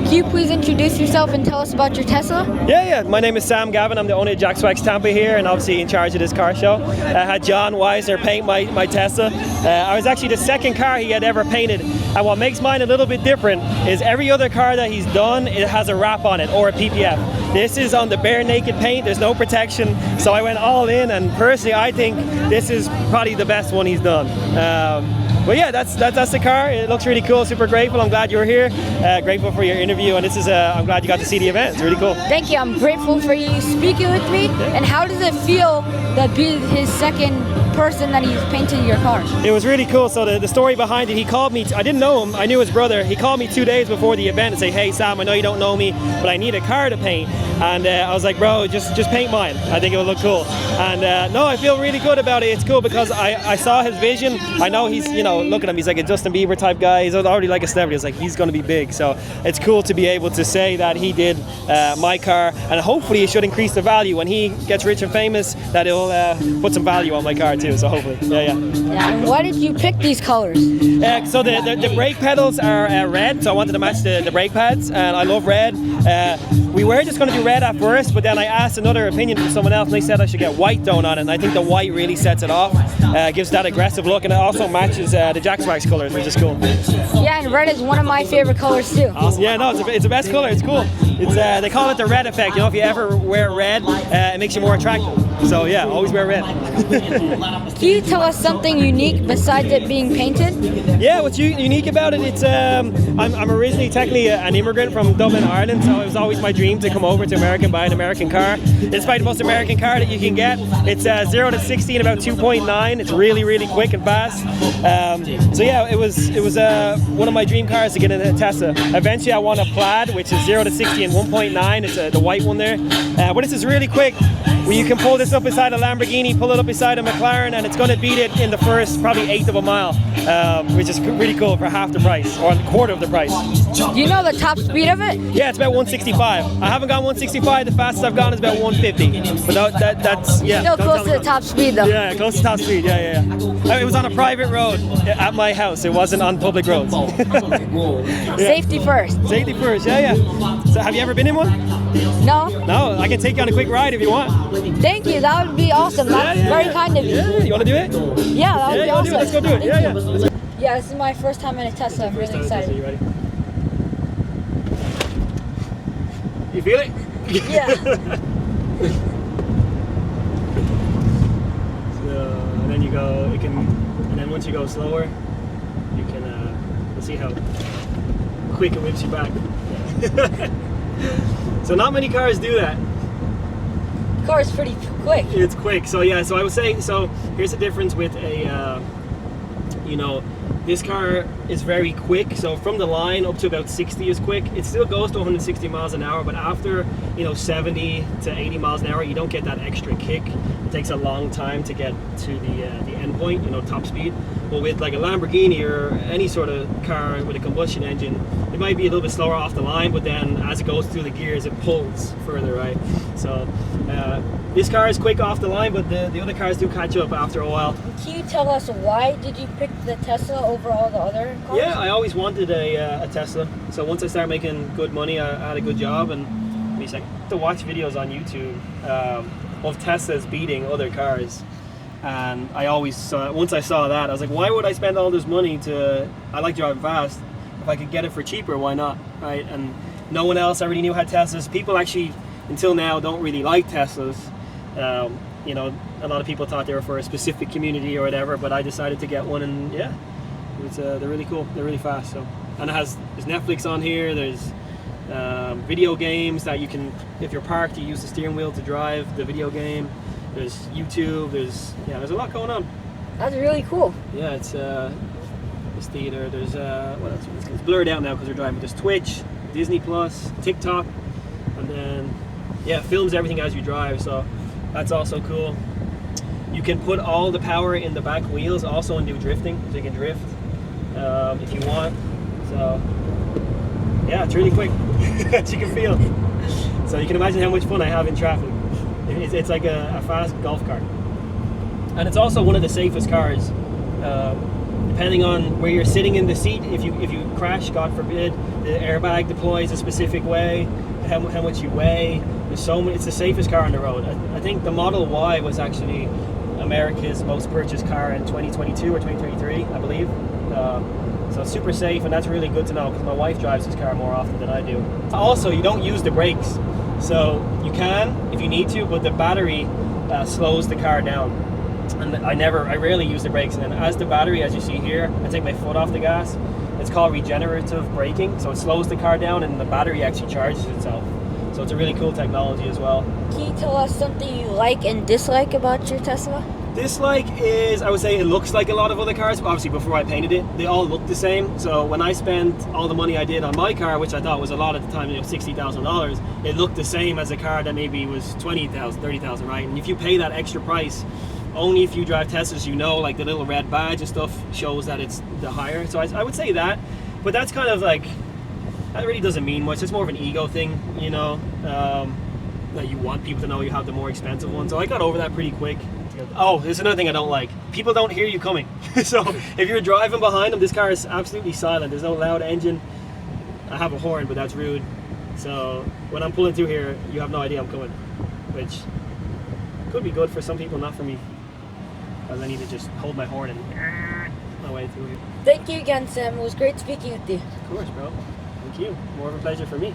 Can you please introduce yourself and tell us about your Tesla? Yeah. My name is Sam Gavin. I'm the owner of Jax Wax Tampa here, and obviously in charge of this car show. I had John Wisner paint my Tesla. I was actually the second car he had ever painted, and what makes mine a little bit different is every other car that he's done, it has a wrap on it or a PPF. This is on the bare naked paint. There's no protection, so I went all in, and personally I think this is probably the best one he's done. But yeah, that's the car. It looks really cool. Super grateful. I'm glad you were here. Grateful for your interview, and this is I'm glad you got to see the event. It's really cool. Thank you. I'm grateful for you speaking with me. Yeah. And how does it feel to be his second person that he's painted your car? It was really cool. So the story behind it, he called me. I didn't know him. I knew his brother. He called me 2 days before the event and say, "Hey Sam, I know you don't know me, but I need a car to paint." And I was like, "Bro, just paint mine. I think it will look cool." And no, I feel really good about it. It's cool because I saw his vision. I know he's, look at him. He's like a Justin Bieber type guy. He's already like a celebrity. It's like he's going to be big. So it's cool to be able to say that he did my car, and hopefully it should increase the value when he gets rich and famous. That it'll put some value on my car too. So hopefully, yeah. And why did you pick these colors? So the brake pedals are red, so I wanted to match the brake pads, and I love red. We were just going to do red at first, but then I asked another opinion from someone else, and they said I should get white done on it, and I think the white really sets it off, gives that aggressive look, and it also matches the Jax Wax colors, which is cool. Yeah, and red is one of my favorite colors too. Awesome. Yeah, no, it's the best color. It's cool. It's they call it the red effect. If you ever wear red, it makes you more attractive. So yeah, always wear red. Can you tell us something unique besides it being painted? Yeah, what's unique about it? It's I'm originally technically an immigrant from Dublin, Ireland, so it was always my dream to come over to America and buy an American car. It's probably the most American car that you can get. It's 0 to 60 in about 2.9. It's really quick and fast. So yeah, it was one of my dream cars to get in a Tesla. Eventually, I want a Plaid, which is 0 to 60 in 1.9. It's the white one there. But this is really quick. Where you can pull this up beside a Lamborghini, pull it up beside a McLaren, and it's going to beat it in the first probably eighth of a mile, which is really cool for half the price or a quarter of the price. Do you know the top speed of it? Yeah, it's about 165. I haven't gone 165. The fastest I've gone is about 150. But that's yeah. Still close to the top speed though. Yeah, close to top speed. Yeah. It was on a private road at my house. It wasn't on public roads. Yeah. Safety first. Safety first. Yeah. So have you ever been in one? No. No, I can take you on a quick ride if you want. Thank you. That would be awesome. That's very kind of you. Yeah, you want to do it? Yeah, that would be awesome. Let's go do it. Yeah. Yeah, this is my first time in a Tesla. I'm really excited. You ready? You feel it? Yeah. So, and then you go. And then once you go slower, you can. You'll see how quick it whips you back. So not many cars do that. The car is pretty quick. It's quick. So yeah. So I would say. So here's the difference with a. This car is very quick, so from the line up to about 60 is quick. It still goes to 160 miles an hour, but after 70 to 80 miles an hour, you don't get that extra kick. It takes a long time to get to the end point, top speed. But with like a Lamborghini or any sort of car with a combustion engine, it might be a little bit slower off the line, but then as it goes through the gears, it pulls further, right? So this car is quick off the line, but the other cars do catch up after a while. Can you tell us why did you pick the Tesla over all the other cars? Yeah, I always wanted a Tesla. So once I started making good money, I had a good job, and I used to watch videos on YouTube of Teslas beating other cars. And I always saw, once I saw that, I was like, why would I spend all this money I like driving fast. If I could get it for cheaper, why not, right? And no one else I really knew had Teslas. People actually, until now, don't really like Teslas. A lot of people thought they were for a specific community or whatever, but I decided to get one, and yeah, they're really cool. They're really fast. So, and there's Netflix on here. There's video games that you can, if you're parked, you use the steering wheel to drive the video game. There's YouTube. There's a lot going on. That's really cool. Yeah, it's theater. There's what else? It's blurred out now because we're driving. There's Twitch, Disney Plus, TikTok, and then it films everything as you drive. So that's also cool. You can put all the power in the back wheels also and do drifting, so you can drift if you want. So yeah, it's really quick, as you can feel. So you can imagine how much fun I have in traffic. It's like a fast golf cart. And it's also one of the safest cars depending on where you're sitting in the seat, if you crash, God forbid, the airbag deploys a specific way, how much you weigh. There's so many. It's the safest car on the road. I think the Model Y was actually America's most purchased car in 2022 or 2023, I believe. So it's super safe, and that's really good to know because my wife drives this car more often than I do. Also, you don't use the brakes, so you can if you need to, but the battery slows the car down. And I rarely use the brakes, and then as the battery, as you see here, I take my foot off the gas. It's called regenerative braking, so it slows the car down, and the battery actually charges itself. So it's a really cool technology as well. Can you tell us something you like and dislike about your Tesla? Dislike is, I would say, it looks like a lot of other cars. Obviously, before I painted it, they all look the same. So when I spent all the money I did on my car, which I thought was a lot at the time, $60,000, it looked the same as a car that maybe was $20,000, $30,000, right? And if you pay that extra price, only if you drive Teslas, you know, like the little red badge and stuff shows that it's the higher. So I would say that, but that's kind of like, that really doesn't mean much. It's more of an ego thing, you know, that you want people to know you have the more expensive one. So I got over that pretty quick. Oh, there's another thing I don't like. People don't hear you coming. So if you're driving behind them, this car is absolutely silent. There's no loud engine. I have a horn, but that's rude. So when I'm pulling through here, you have no idea I'm coming, which could be good for some people, not for me. Because I need to just hold my horn and my way through here. Thank you again, Sam. It was great speaking with you. Of course, bro. Thank you. More of a pleasure for me.